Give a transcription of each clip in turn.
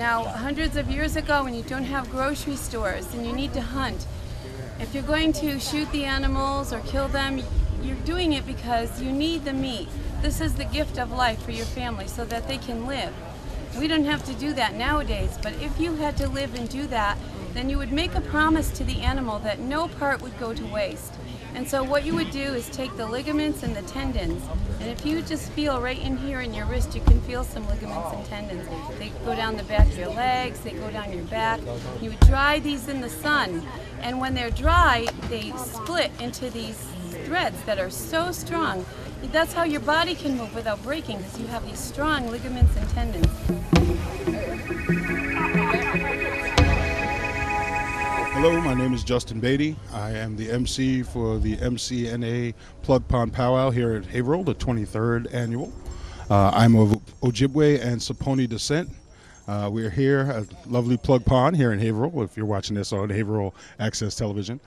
Now, hundreds of years ago, when you don't have grocery stores and you need to hunt, if you're going to shoot the animals or kill them, you're doing it because you need the meat. This is the gift of life for your family so that they can live. We don't have to do that nowadays, but if you had to live and do that, then you would make a promise to the animal that no part would go to waste. And so what you would do is take the ligaments and the tendons, and if you just feel right in here in your wrist, you can feel some ligaments and tendons. They go down the back of your legs, they go down your back. You would dry these in the sun, and when they're dry, they split into these threads that are so strong. That's how your body can move without breaking, because you have these strong ligaments and tendons. Hello, my name is Justin Beatty. I am the MC for the MCNA Plug Pond Powwow here at Haverhill, the 23rd annual. I'm of Ojibwe and Saponi descent. We're here at lovely Plug Pond here in Haverhill, if you're watching this on Haverhill Access Television.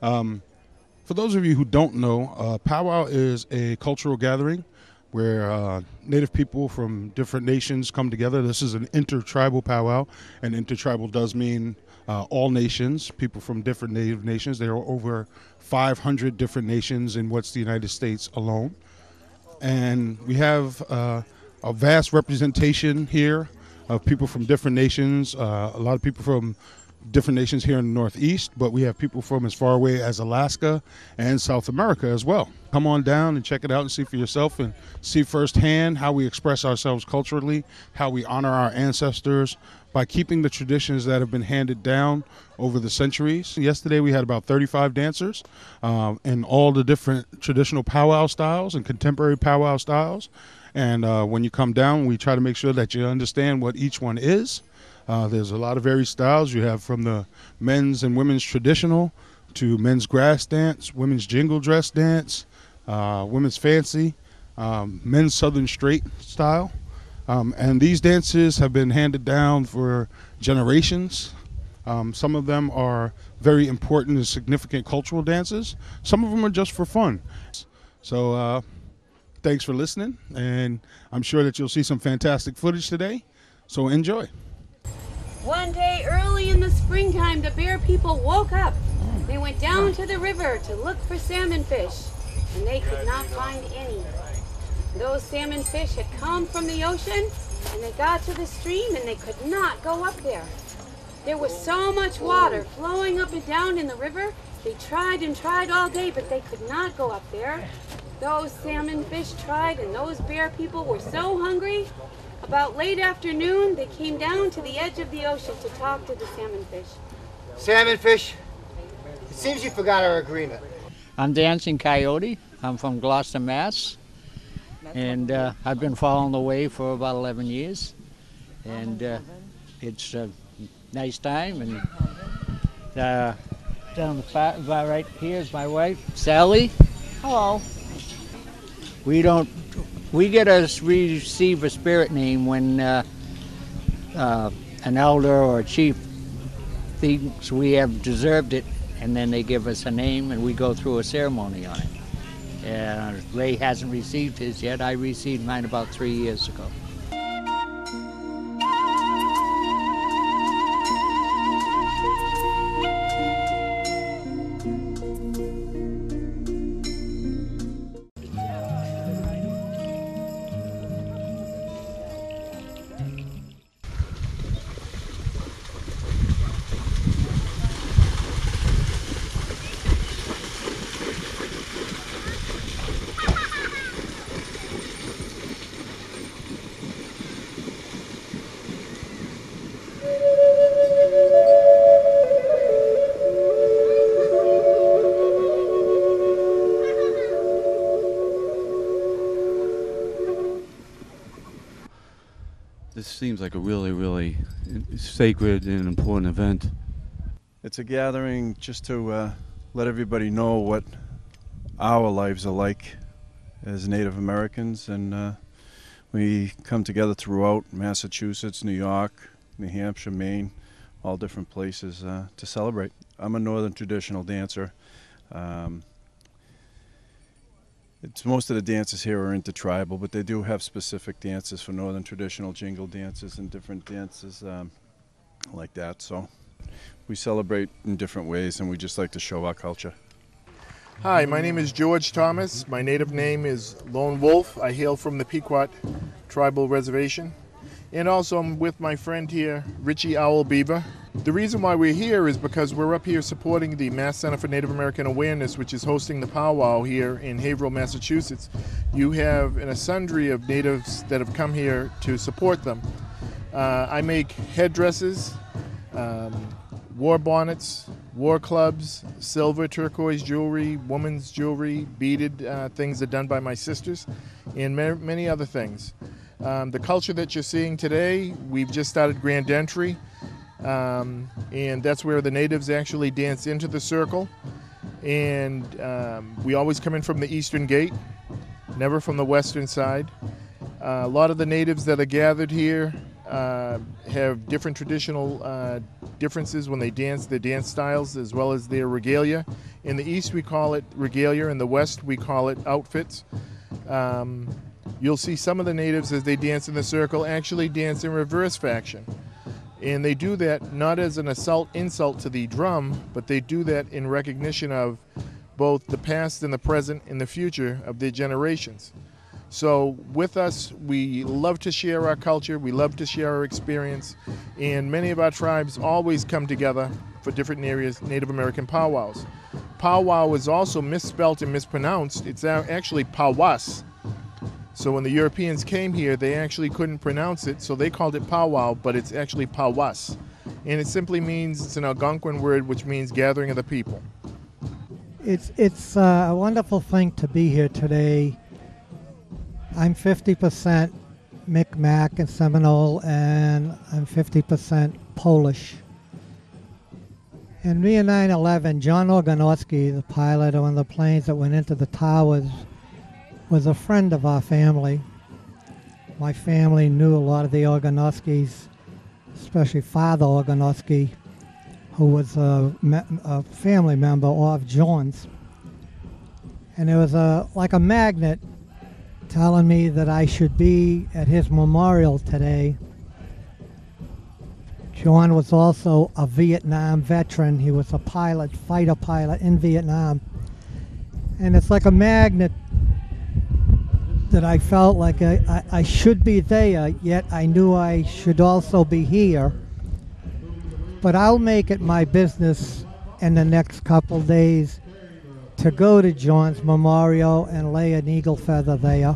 For those of you who don't know, powwow is a cultural gathering where Native people from different nations come together. This is an intertribal powwow, and intertribal does mean all nations, people from different Native nations. There are over 500 different nations in what's the United States alone. And we have a vast representation here of people from different nations, a lot of people from different nations here in the Northeast, but we have people from as far away as Alaska and South America as well. Come on down and check it out and see for yourself and see firsthand how we express ourselves culturally, how we honor our ancestors by keeping the traditions that have been handed down over the centuries. Yesterday we had about 35 dancers in all the different traditional powwow styles and contemporary powwow styles. And when you come down, we try to make sure that you understand what each one is. There's a lot of varied styles. You have from the men's and women's traditional to men's grass dance, women's jingle dress dance, women's fancy, men's southern straight style. And these dances have been handed down for generations. Some of them are very important and significant cultural dances. Some of them are just for fun. So thanks for listening, and I'm sure that you'll see some fantastic footage today. So enjoy. One day early in the springtime, the bear people woke up. They went down to the river to look for salmon fish, and they could not find any. Those salmon fish had come from the ocean, and they got to the stream, and they could not go up there. There was so much water flowing up and down in the river. They tried and tried all day, but they could not go up there. Those salmon fish tried, and those bear people were so hungry. About late afternoon, they came down to the edge of the ocean to talk to the salmon fish. Salmon fish, it seems you forgot our agreement. I'm Dancing Coyote. I'm from Gloucester, Mass. And I've been following the way for about 11 years. And it's a nice time. And down the far right here is my wife, Sally. Hello. We get to receive a spirit name when an elder or a chief thinks we have deserved it, and then they give us a name and we go through a ceremony on it. Ray hasn't received his yet. I received mine about 3 years ago. This seems like a really, really sacred and important event. It's a gathering just to let everybody know what our lives are like as Native Americans, and we come together throughout Massachusetts, New York, New Hampshire, Maine, all different places to celebrate. I'm a Northern traditional dancer. Most of the dances here are intertribal, but they do have specific dances for northern traditional jingle dances and different dances like that. So we celebrate in different ways, and we just like to show our culture. Hi, my name is George Thomas. My native name is Lone Wolf. I hail from the Pequot Tribal Reservation. And also I'm with my friend here, Richie Owl Beaver. The reason why we're here is because we're up here supporting the Mass Center for Native American Awareness, which is hosting the PowWow here in Haverhill, Massachusetts. You have a sundry of natives that have come here to support them. I make headdresses, war bonnets, war clubs, silver, turquoise jewelry, women's jewelry, beaded things are done by my sisters, and many other things. The culture that you're seeing today, we've just started grand entry, and that's where the natives actually dance into the circle. And we always come in from the eastern gate, never from the western side. A lot of the natives that are gathered here have different traditional differences when they dance, their dance styles as well as their regalia. In the east we call it regalia, in the west we call it outfits. You'll see some of the natives as they dance in the circle actually dance in reverse faction. And they do that not as an insult to the drum, but they do that in recognition of both the past and the present and the future of their generations. So with us, we love to share our culture, we love to share our experience, and many of our tribes always come together for different areas, Native American powwows. Powwow is also misspelt and mispronounced. It's actually powwas. So when the Europeans came here, they actually couldn't pronounce it, so they called it powwow, but it's actually powwas. And it simply means, it's an Algonquin word, which means gathering of the people. It's a wonderful thing to be here today. I'm 50% Micmac and Seminole, and I'm 50% Polish. In May 9/11, John Organowski, the pilot on one of the planes that went into the towers, was a friend of our family. My family knew a lot of the Organowskis, especially Father Organowski, who was a family member of John's. And it was like a magnet telling me that I should be at his memorial today. John was also a Vietnam veteran. He was a pilot, fighter pilot in Vietnam. And it's like a magnet that I felt like I should be there, yet I knew I should also be here. But I'll make it my business in the next couple days to go to John's memorial and lay an eagle feather there.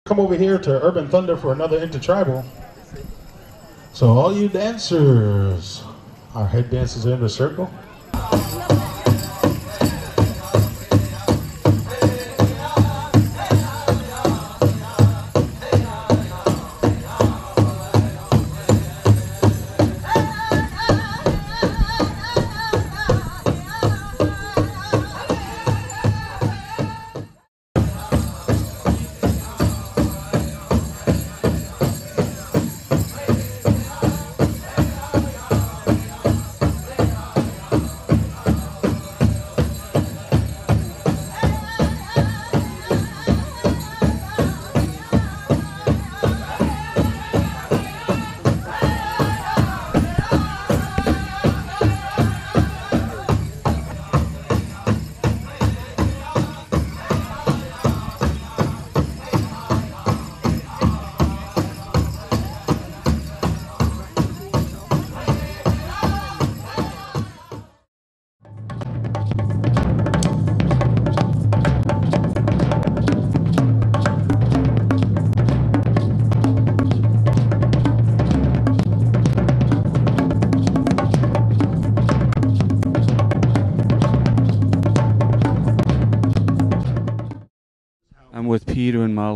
Come over here to Urban Thunder for another intertribal. So all you dancers, our head dancers are in the circle.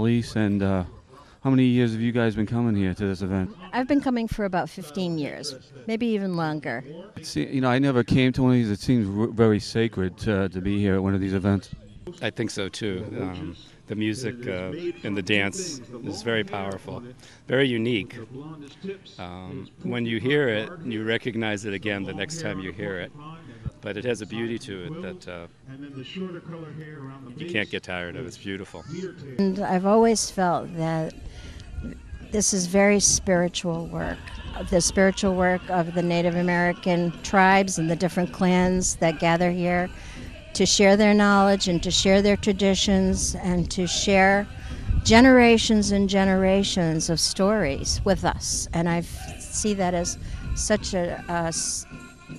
release, and how many years have you guys been coming here to this event? I've been coming for about 15 years, maybe even longer. I never came to one of these. It seems very sacred to be here at one of these events. I think so too. The music and the dance is very powerful, very unique. When you hear it, you recognize it again the next time you hear it. But it has a beauty to it that you can't get tired of. It's beautiful. And I've always felt that this is very spiritual work. The spiritual work of the Native American tribes and the different clans that gather here to share their knowledge and to share their traditions and to share generations and generations of stories with us. And I see that as such a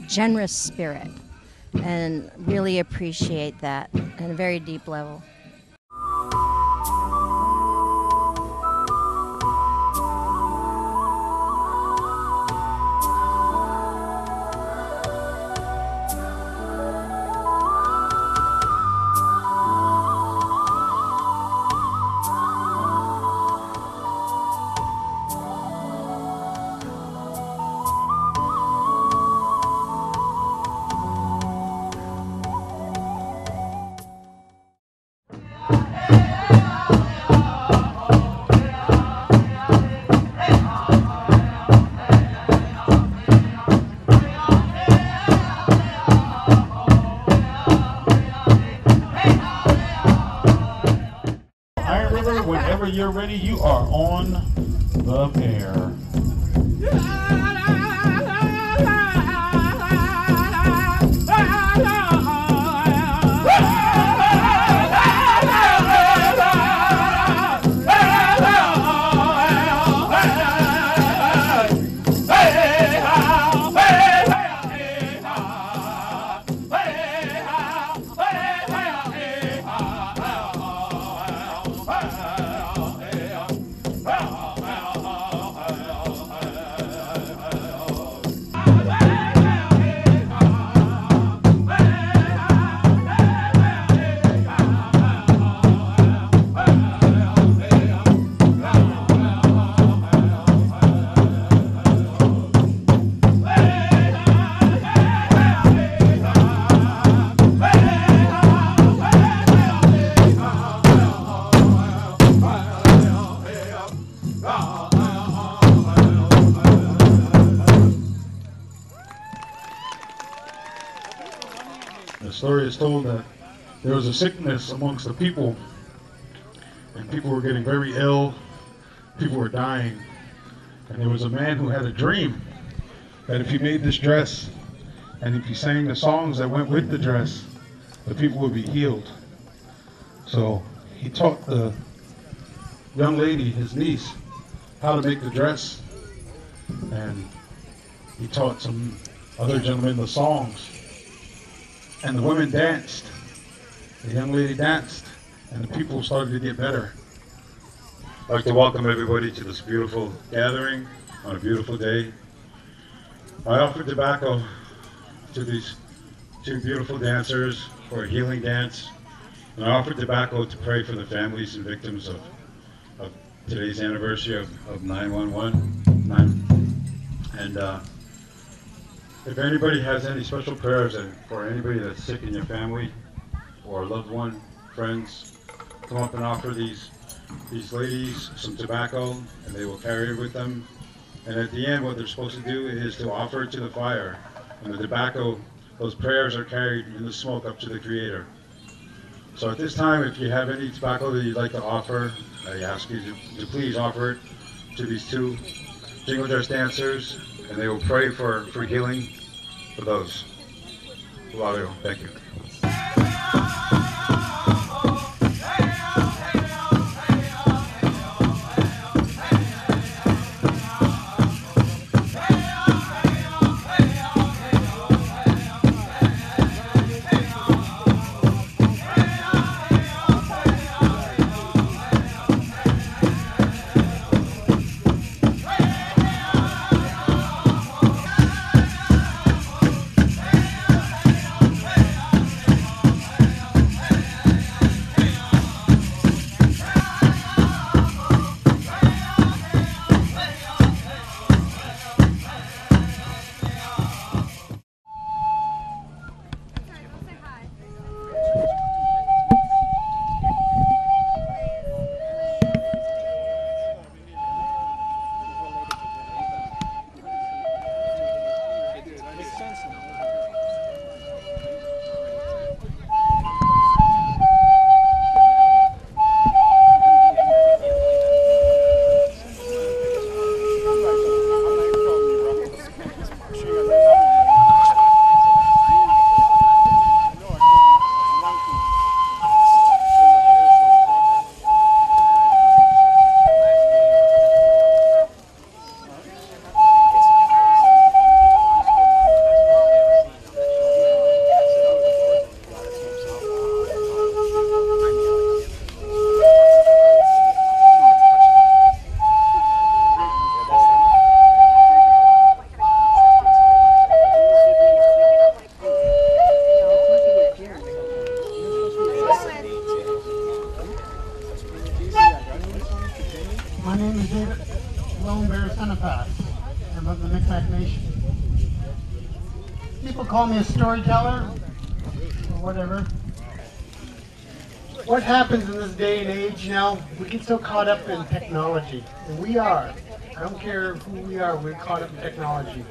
generous spirit and really appreciate that on a very deep level. Whenever you're ready, you are on the pair. The story is told that there was a sickness amongst the people, and people were getting very ill, people were dying, and there was a man who had a dream that if he made this dress, and if he sang the songs that went with the dress, the people would be healed. So he taught the young lady, his niece, how to make the dress, and he taught some other gentlemen the songs. And the women danced, the young lady danced, and the people started to get better. I'd like to welcome everybody to this beautiful gathering on a beautiful day. I offer tobacco to these two beautiful dancers for a healing dance, and I offer tobacco to pray for the families and victims of today's anniversary of 9/11. And if anybody has any special prayers for anybody that's sick in your family or a loved one, friends, come up and offer these ladies some tobacco, and they will carry it with them. And at the end, what they're supposed to do is to offer it to the fire. And the tobacco, those prayers are carried in the smoke up to the Creator. So at this time, if you have any tobacco that you'd like to offer, I ask you to please offer it to these two jingle dress dancers, and they will pray for healing for those. Thank you. My name is David Lone Bear Senepath. I'm of the Micmac Nation. People call me a storyteller, or whatever. What happens in this day and age, you know, we get so caught up in technology, and we are. I don't care who we are, we're caught up in technology.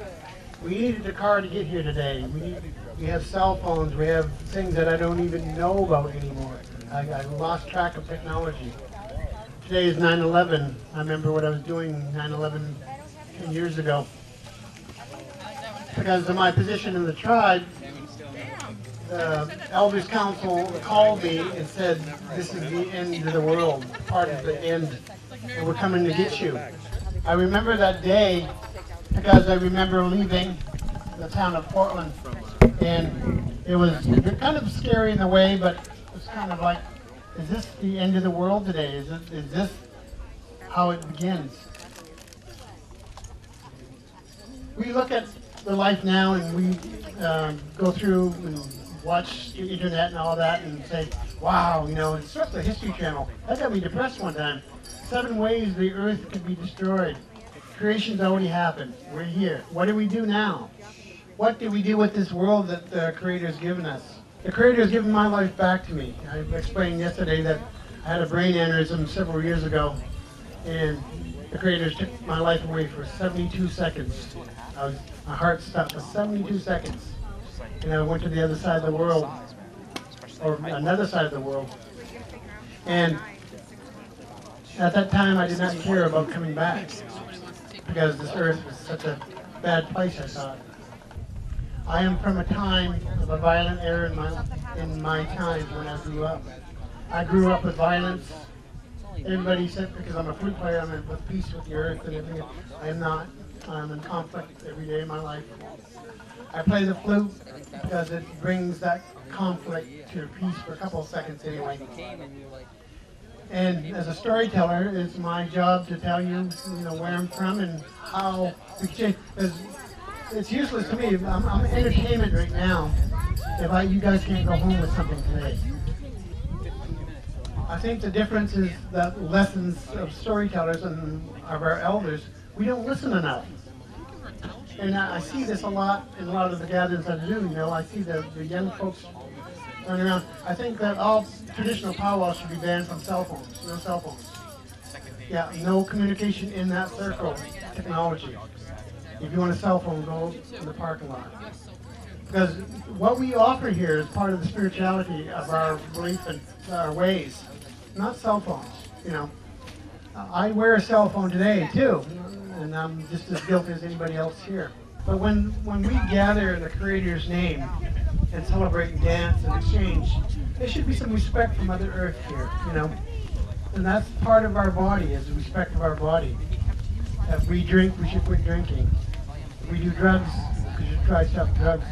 We needed a car to get here today. We have cell phones, we have things that I don't even know about anymore. I lost track of technology. Today is 9/11. I remember what I was doing 9/11 10 years ago. Because of my position in the tribe, the Elders Council called me and said, this is the end of the world, part of the end, and we're coming to get you. I remember that day because I remember leaving the town of Portland, and it was kind of scary in a way, but it was kind of like, is this the end of the world today? Is this how it begins? We look at the life now and we go through and watch the internet and all that and say, wow, you know, it's just the History Channel. That got me depressed one time. 7 ways the earth could be destroyed. Creation's already happened. We're here. What do we do now? What do we do with this world that the Creator's given us? The Creator's given my life back to me. I explained yesterday that I had a brain aneurysm several years ago, and the Creator took my life away for 72 seconds. My heart stopped for 72 seconds. And I went to the other side of the world, or another side of the world. And at that time, I did not care about coming back, because this earth was such a bad place, I thought. I am from a time of a violent era in my time when I grew up. I grew up with violence. Everybody said because I'm a flute player, I'm at peace with the earth and everything. I am not. I'm in conflict every day of my life. I play the flute because it brings that conflict to peace for a couple of seconds anyway. And as a storyteller, it's my job to tell you, where I'm from and how we change. It's useless to me. I'm entertainment right now. If you guys can't go home with something today. I think the difference is that lessons of storytellers and of our elders, we don't listen enough. And I see this a lot in a lot of the gatherings I do. I see the young folks running around. I think that all traditional powwows should be banned from cell phones. No cell phones. Yeah, no communication in that circle. Technology. If you want a cell phone, go in the parking lot. Because what we offer here is part of the spirituality of our belief and our ways, not cell phones. I wear a cell phone today too, and I'm just as guilty as anybody else here. But when we gather in the Creator's name and celebrate and dance and exchange, there should be some respect for Mother Earth here, And that's part of our body, is the respect of our body. If we drink, we should quit drinking. If we do drugs, we should try to stop drugs.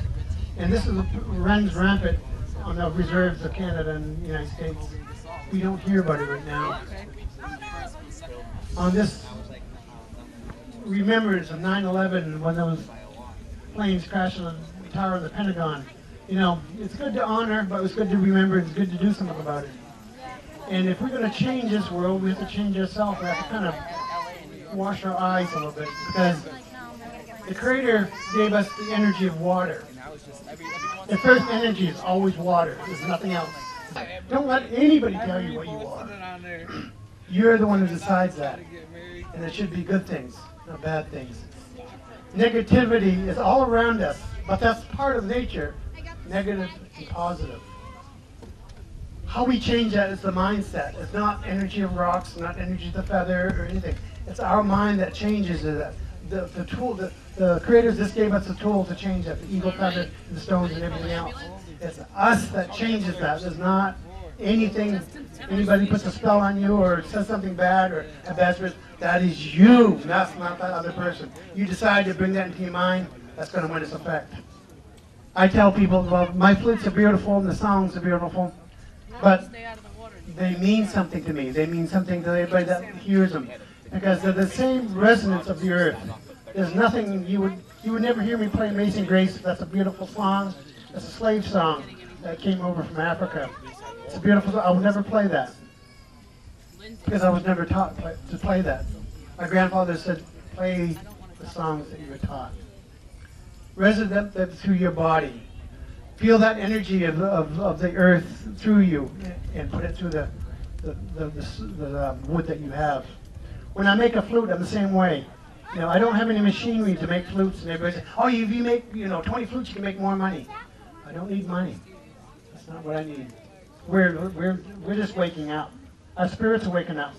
And this runs rampant on the reserves of Canada and the United States. We don't hear about it right now. On this remembrance of 9/11, when those planes crashed on the tower of the Pentagon, it's good to honor, but it's good to remember, it's good to do something about it. And if we're going to change this world, we have to change ourselves. We have to kind of wash our eyes a little bit, because the Creator gave us the energy of water. The first energy is always water. There's nothing else. Don't let anybody tell you what you are. You're the one who decides that. And it should be good things, not bad things. Negativity is all around us, but that's part of nature, negative and positive. How we change that is the mindset. It's not energy of rocks, not energy of the feather or anything. It's our mind that changes it. The tool, the Creators just gave us a tool to change that, the eagle feather, the stones, and everything else. It's us that changes that. There's not anything, anybody puts a spell on you or says something bad or a bad spirit. That is you. That's not that other person. You decide to bring that into your mind, that's going to win its effect. I tell people, well, my flutes are beautiful and the songs are beautiful, but they mean something to me. They mean something to everybody that hears them, because they're the same resonance of the earth. There's nothing, you would never hear me play Amazing Grace. That's a beautiful song. That's a slave song that came over from Africa. It's a beautiful song. I would never play that, because I was never taught to play that. My grandfather said, play the songs that you were taught. Resonate them through your body. Feel that energy of the earth through you and put it through the wood that you have. When I make a flute, I'm the same way. You know, I don't have any machinery to make flutes, and everybody says, oh, if you make 20 flutes, you can make more money. I don't need money. That's not what I need. We're just waking up. Our spirits are waking up.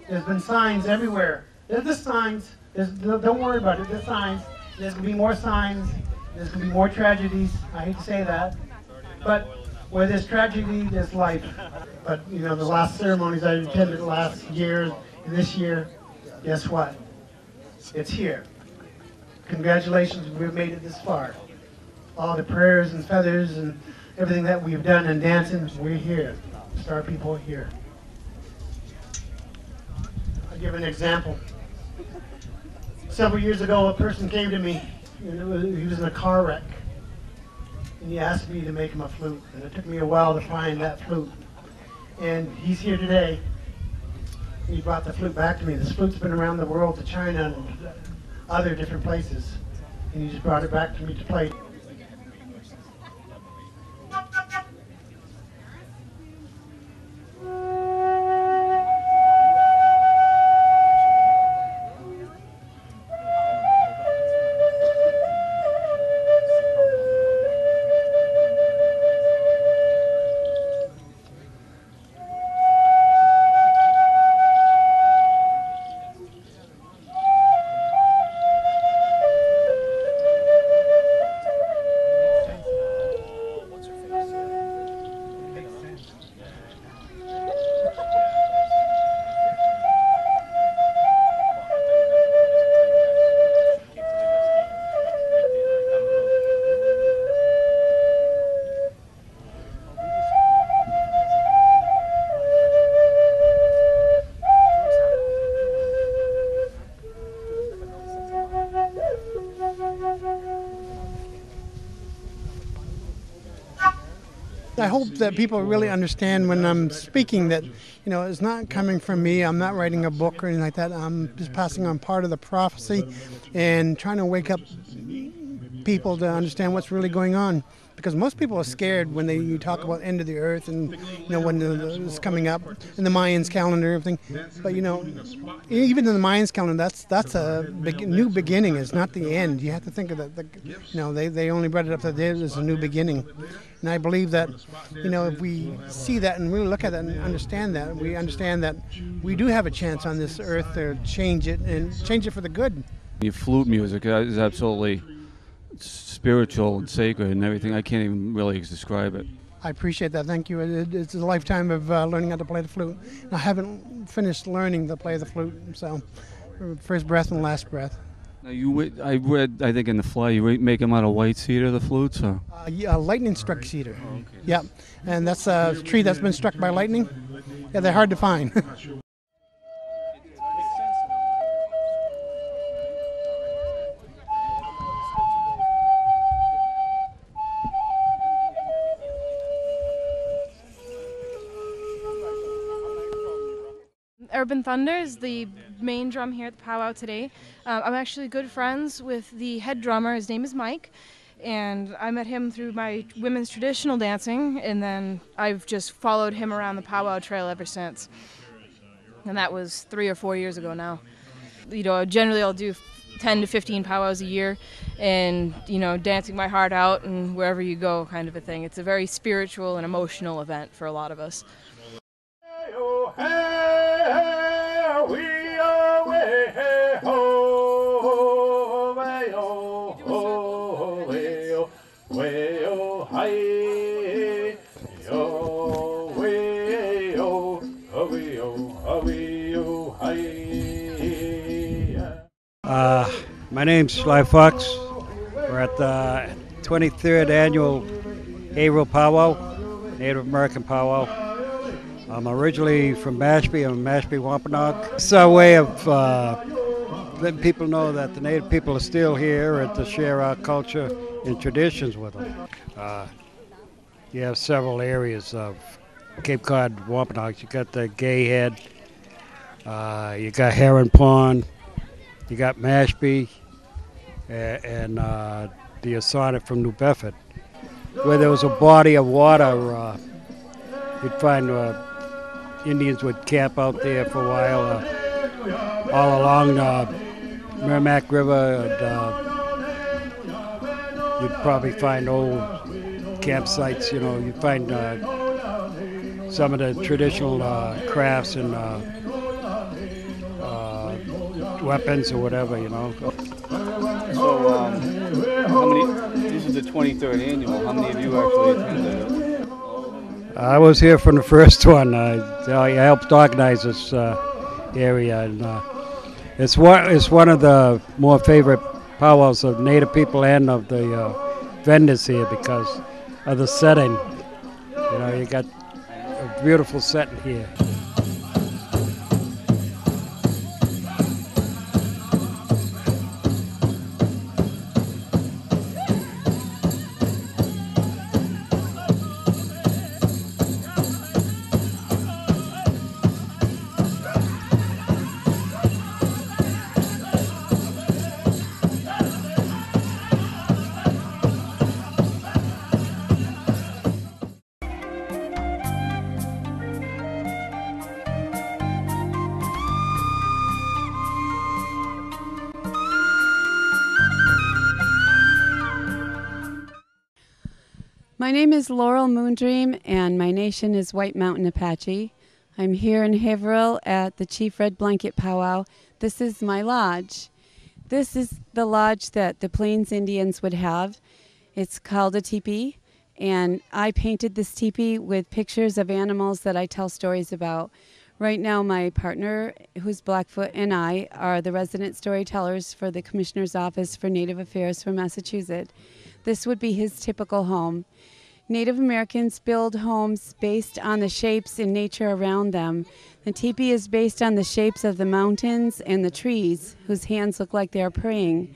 There's been signs everywhere. There's the signs. Don't worry about it. There's signs. There's going to be more signs. There's going to be more tragedies. I hate to say that. But where there's tragedy, there's life. But, you know, the last ceremonies I attended last year and this year, guess what? It's here. Congratulations, we've made it this far. All the prayers and feathers and everything that we've done and dancing, we're here. Star people are here. I'll give an example. Several years ago, a person came to me. He was in a car wreck. And he asked me to make him a flute. And it took me a while to find that flute. And he's here today. He brought the flute back to me. This flute's been around the world to China and other different places. And he just brought it back to me to play. I hope that people really understand when I'm speaking that, you know, it's not coming from me. I'm not writing a book or anything like that. I'm just passing on part of the prophecy and trying to wake up people to understand what's really going on. Because most people are scared when you talk about end of the earth and, you know, when it's coming up in the Mayans calendar and everything. But, you know, even in the Mayans calendar, that's a new beginning. It's not the end. You have to think of that. You know, they only brought it up that there's a new beginning. And I believe that, you know, if we see that and really look at that and understand that, we understand that we do have a chance on this earth to change it and change it for the good. Your flute music is absolutely spiritual and sacred and everything. I can't even really describe it. I appreciate that. Thank you. It's a lifetime of learning how to play the flute. I haven't finished learning to play the flute, so first breath and last breath. Now I read, I think in the fly, you make them out of white cedar, the flutes, or? Yeah, lightning struck cedar. Oh, okay. Yeah, and that's a tree that's been struck by lightning. Yeah, they're hard to find. Urban Thunder is the main drum here at the PowWow today. I'm actually good friends with the head drummer. His name is Mike, and I met him through my women's traditional dancing, and then I've just followed him around the PowWow trail ever since. And that was 3 or 4 years ago now. You know, generally I'll do 10 to 15 powwows a year, and, you know, dancing my heart out and wherever you go kind of a thing. It's a very spiritual and emotional event for a lot of us. My name's Sly Fox. We're at the 23rd annual April PowWow, Native American PowWow. I'm originally from Mashpee. I'm a Mashpee Wampanoag. It's our way of letting people know that the Native people are still here and to share our culture and traditions with them. You have several areas of Cape Cod Wampanoags. You got the Gay Head, You got Heron Pond, you got Mashpee, and the Asana from New Bedford. Where there was a body of water, you'd find Indians would camp out there for a while, all along the Merrimack River. You'd probably find old campsites, you'd find some of the traditional crafts and weapons or whatever, So, how many? This is the 23rd annual. How many of you actually attended? I was here from the first one. I helped organize this area, and it's one of the more favorite powwows of Native people and of the vendors here because of the setting. You got a beautiful setting here. My name is Laurel Moondream, and my nation is White Mountain Apache. I'm here in Haverhill at the Chief Red Blanket Powwow. This is my lodge. This is the lodge that the Plains Indians would have. It's called a teepee, and I painted this teepee with pictures of animals that I tell stories about. Right now, my partner, who's Blackfoot, and I are the resident storytellers for the Commissioner's Office for Native Affairs for Massachusetts. This would be his typical home. Native Americans build homes based on the shapes in nature around them. The teepee is based on the shapes of the mountains and the trees, whose hands look like they are praying.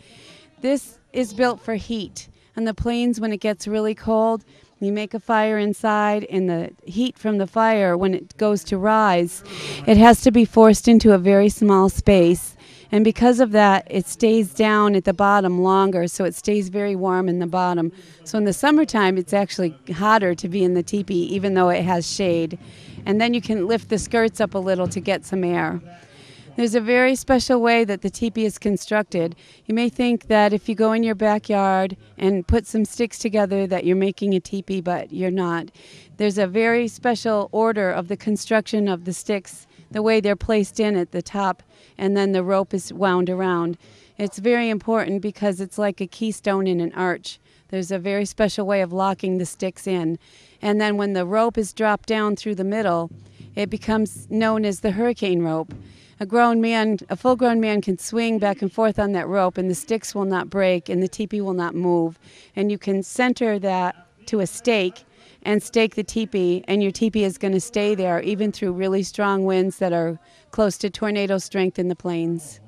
This is built for heat. On the plains, when it gets really cold, you make a fire inside, and the heat from the fire, when it goes to rise, it has to be forced into a very small space. And because of that, it stays down at the bottom longer, so it stays very warm in the bottom. So in the summertime, it's actually hotter to be in the teepee, even though it has shade. And then you can lift the skirts up a little to get some air. There's a very special way that the teepee is constructed. You may think that if you go in your backyard and put some sticks together that you're making a teepee, but you're not. There's a very special order of the construction of the sticks, the way they're placed in at the top, and then the rope is wound around. It's very important because it's like a keystone in an arch. There's a very special way of locking the sticks in. And then when the rope is dropped down through the middle, it becomes known as the hurricane rope. A full-grown man can swing back and forth on that rope, and the sticks will not break, and the teepee will not move. And you can center that to a stake and stake the teepee, and your teepee is going to stay there even through really strong winds that are close to tornado strength in the plains.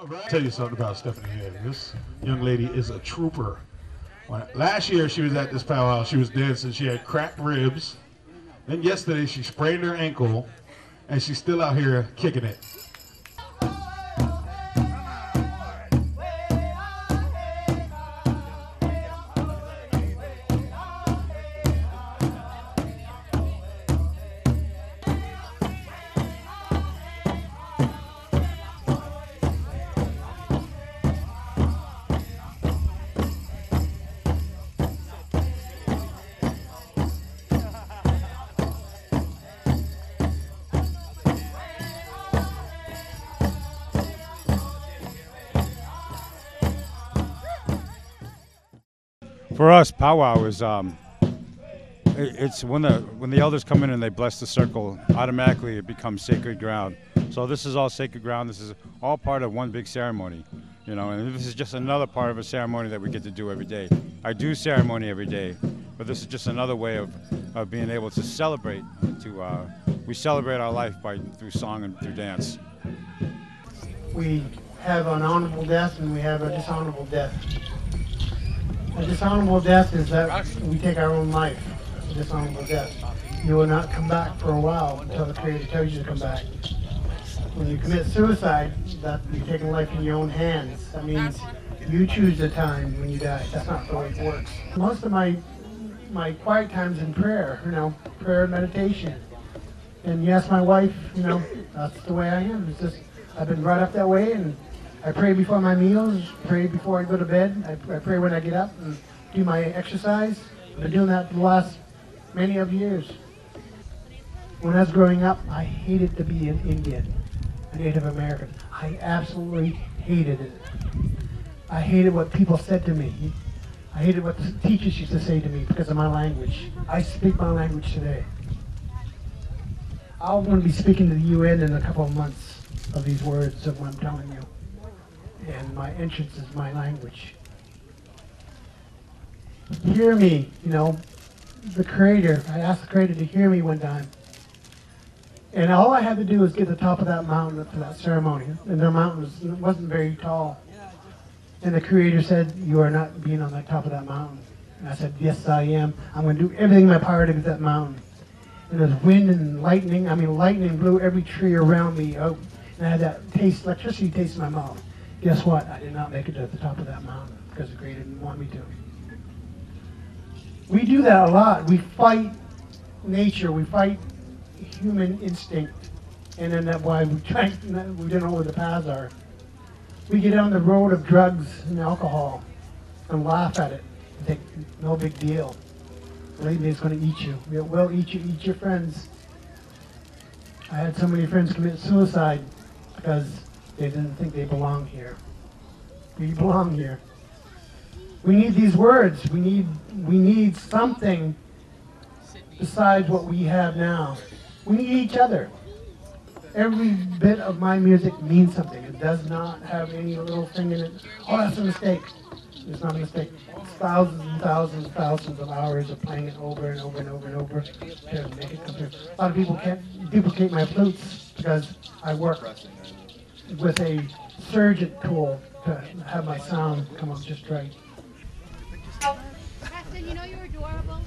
I'll tell you something about Stephanie here. This young lady is a trooper. Last year she was at this powwow, she was dancing, she had cracked ribs. Then yesterday she sprained her ankle, and she's still out here kicking it. For us, powwow is it's when the elders come in and they bless the circle, automatically it becomes sacred ground. So this is all sacred ground. This is all part of one big ceremony, you know. And this is just another part of a ceremony that we get to do every day. I do ceremony every day, but this is just another way of being able to celebrate. We celebrate our life through song and through dance. We have an honorable death and we have a dishonorable death. A dishonorable death is that we take our own life. That's a dishonorable death. You will not come back for a while until the Creator tells you to come back. When you commit suicide, that you're taking life in your own hands. That means you choose the time when you die. That's not the way it works. Most of my quiet time's in prayer, you know, prayer and meditation. And you ask my wife, you know, that's the way I am. It's just, I've been brought up that way, and I pray before my meals, pray before I go to bed, I pray when I get up and do my exercise. I've been doing that for the last many of years. When I was growing up, I hated to be an Indian, a Native American. I absolutely hated it. I hated what people said to me. I hated what the teachers used to say to me because of my language. I speak my language today. I'm going to be speaking to the UN in a couple of months of these words of what I'm telling you. And my entrance is my language. Hear me, you know, the Creator. I asked the Creator to hear me one time. And all I had to do was get to the top of that mountain for that ceremony. And the mountain wasn't very tall. And the Creator said, you are not being on the top of that mountain. And I said, yes, I am. I'm going to do everything in my power to get that mountain. And there's wind and lightning. I mean, lightning blew every tree around me out. And I had that taste, electricity taste in my mouth. Guess what? I did not make it to the top of that mountain because the Creator didn't want me to. We do that a lot. We fight nature. We fight human instinct. And then that's why we don't know where the paths are. We get on the road of drugs and alcohol and laugh at it and think, no big deal. Believe me, it's going to eat you. It will eat you, eat your friends. I had so many friends commit suicide because they didn't think they belonged here. We belong here. We need these words. We need something besides what we have now. We need each other. Every bit of my music means something. It does not have any little thing in it. Oh, that's a mistake. It's not a mistake. It's thousands and thousands and thousands of hours of playing it over and over and over and over to make it come through. A lot of people can't duplicate my flutes because I work with a surgeon tool to have my sound come up just right. Preston, you know you're adorable.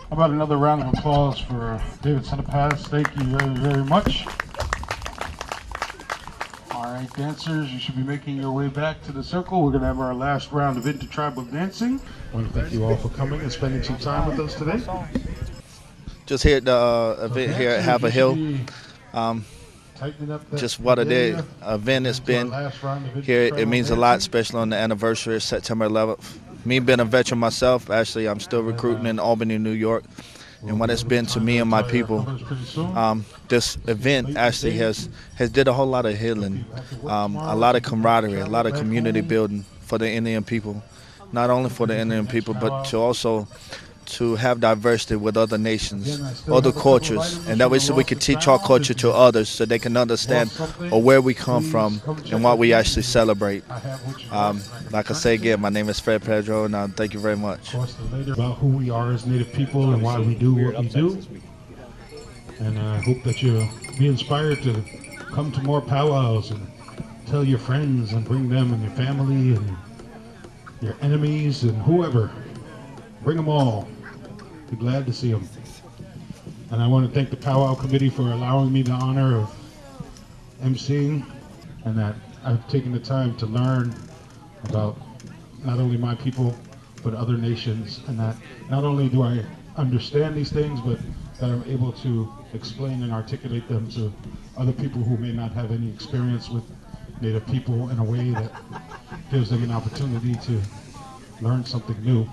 How about another round of applause for David Senapaz? Thank you very, very much. All right, dancers, you should be making your way back to the circle. We're going to have our last round of intertribal dancing. I want to thank you all for coming and spending some time with us today. Just here at the event here at Have a Hill. Just what a day event it's been here. It means a lot, especially on the anniversary of September 11th. Me being a veteran myself, actually, I'm still recruiting in Albany, New York. And what it's been to me and my people, this event actually has did a whole lot of healing, a lot of camaraderie, a lot of community building for the Indian people. Not only for the Indian people, but to also to have diversity with other nations, other cultures, and that way so we can teach our culture to others so they can understand where we come from and what we actually celebrate. Like I say again, my name is Fred Pedro, and thank you very much. About who we are as Native people and why we do what we do. And I hope that you'll be inspired to come to more powwows and tell your friends and bring them and your family and your enemies and whoever. Bring them all. Be glad to see them. And I want to thank the PowWow Committee for allowing me the honor of emceeing, and that I've taken the time to learn about not only my people but other nations, and that not only do I understand these things, but that I'm able to explain and articulate them to other people who may not have any experience with Native people in a way that gives them an opportunity to learn something new.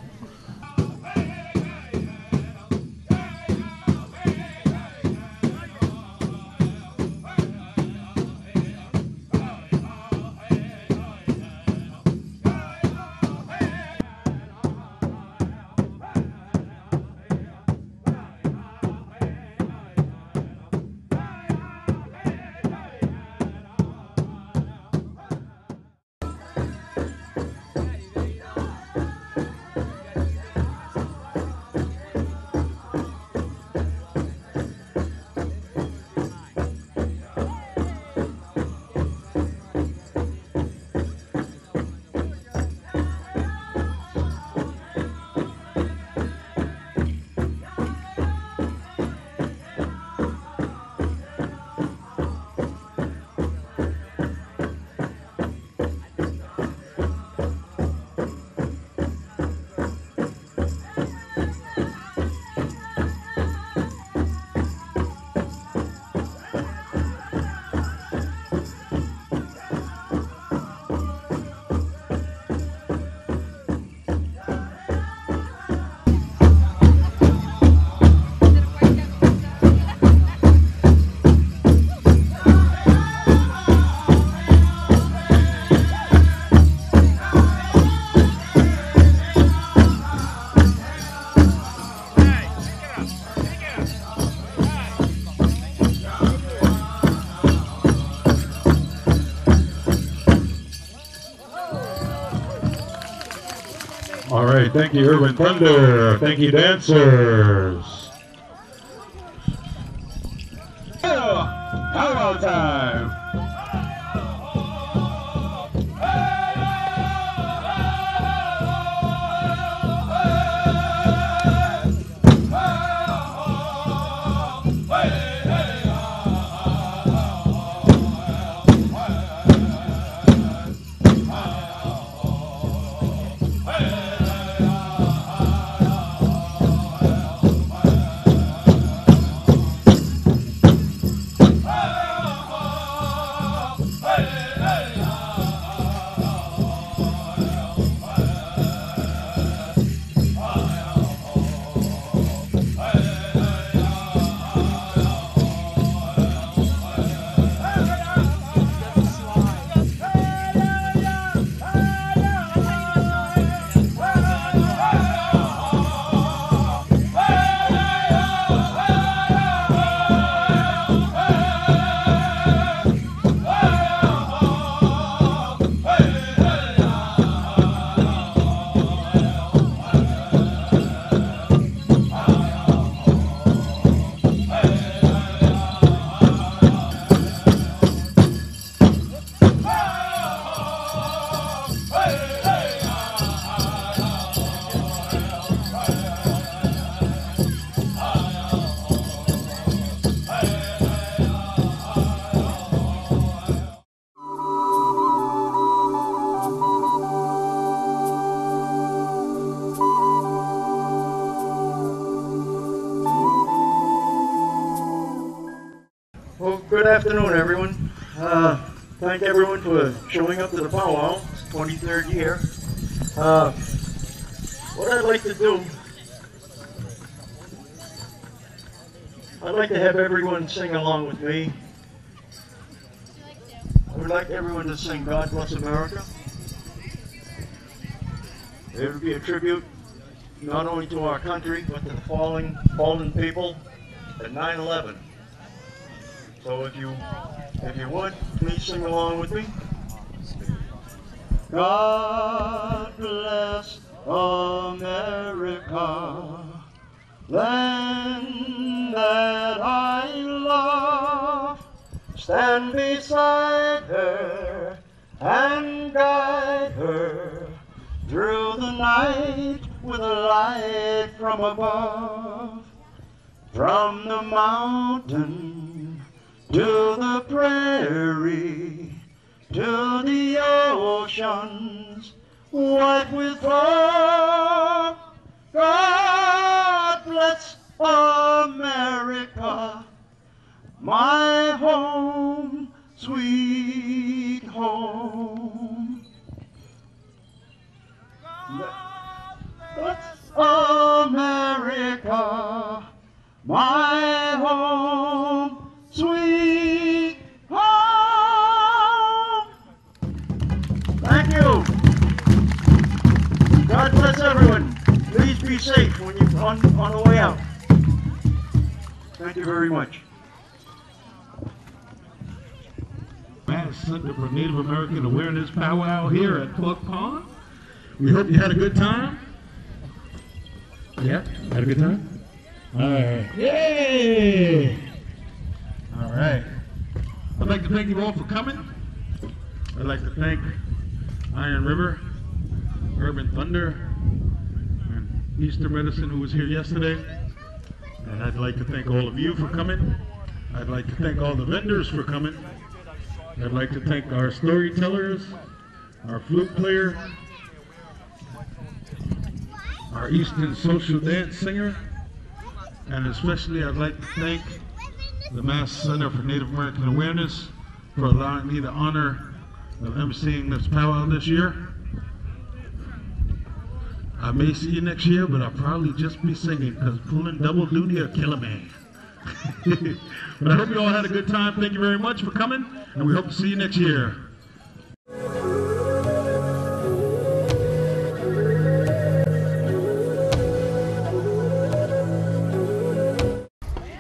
All right, thank you, Urban Thunder. Thank you, dancers. Powwow time. Well, good afternoon, everyone. Thank everyone for showing up to the PowWow. It's 23rd year. What I'd like to do, I'd like to have everyone sing along with me. I would like everyone to sing God Bless America. It would be a tribute not only to our country, but to the fallen people at 9/11. So if you would, please sing along with me. God bless America, land that I love. Stand beside her and guide her through the night with a light from above. From the mountain to the prairie, to the oceans white with fog. God bless America, my home, sweet home. Bless America, my home, sweet home. Thank you. God bless everyone. Please be safe when you're on the way out. Thank you very much. Mass Center for Native American Awareness powwow here at Plug Pond. We hope you had a good time. Yeah, had a good time? All right. Yay! All right. I'd like to thank you all for coming. I'd like to thank Iron River, Urban Thunder, and Eastern Medicine, who was here yesterday. And I'd like to thank all of you for coming. I'd like to thank all the vendors for coming. I'd like to thank our storytellers, our flute player, our Eastern social dance singer, and especially I'd like to thank the Mass Center for Native American Awareness for allowing me the honor of emceeing this powwow this year. I may see you next year, but I'll probably just be singing because pulling double duty will kill a man. But I hope you all had a good time. Thank you very much for coming, and we hope to see you next year.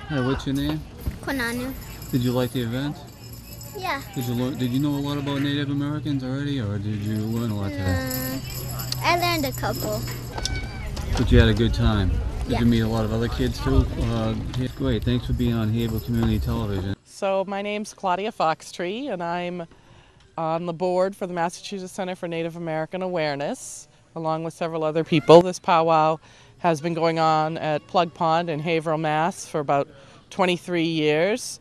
Hi, what's your name? Konanu. Did you like the event? Yeah. Did you know a lot about Native Americans already, or did you learn a lot today? I learned a couple. But you had a good time. Did Yeah. you meet a lot of other kids too? Great. Thanks for being on Haverhill Community Television. So my name's Claudia Foxtree, and I'm on the board for the Massachusetts Center for Native American Awareness, along with several other people. This powwow has been going on at Plug Pond in Haverhill, Mass. for about 23 years.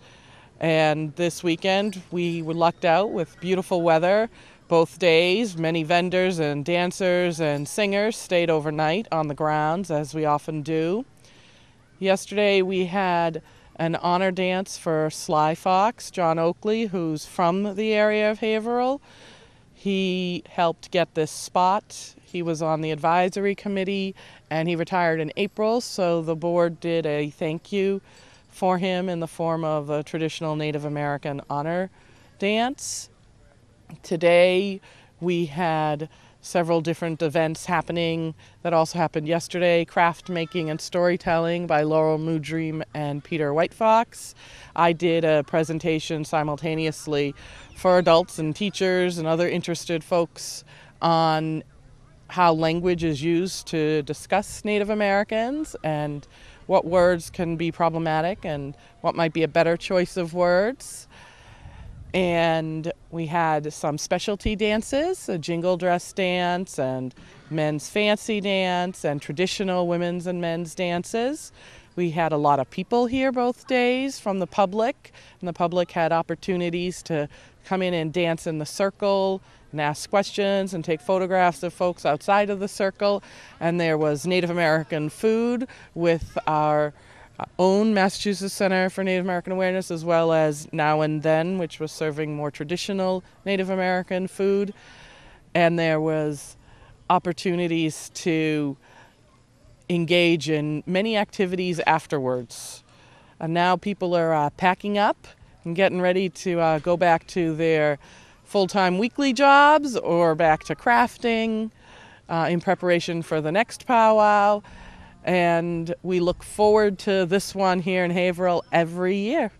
And this weekend we were lucked out with beautiful weather both days. Many vendors and dancers and singers stayed overnight on the grounds, as we often do. Yesterday we had an honor dance for Sly Fox, John Oakley, who's from the area of Haverhill. He helped get this spot. He was on the advisory committee and he retired in April, so the board did a thank you for him in the form of a traditional Native American honor dance. Today we had several different events happening that also happened yesterday. Craft making and storytelling by Laurel Moodream and Peter Whitefox. I did a presentation simultaneously for adults and teachers and other interested folks on how language is used to discuss Native Americans and what words can be problematic and what might be a better choice of words. And we had some specialty dances, a jingle dress dance and men's fancy dance and traditional women's and men's dances. We had a lot of people here both days from the public, and the public had opportunities to come in and dance in the circle and ask questions and take photographs of folks outside of the circle. And there was Native American food with our own Massachusetts Center for Native American Awareness, as well as Now and Then, which was serving more traditional Native American food. And there was opportunities to engage in many activities afterwards. And now people are packing up and getting ready to go back to their full-time weekly jobs or back to crafting. in preparation for the next powwow. And we look forward to this one here in Haverhill every year.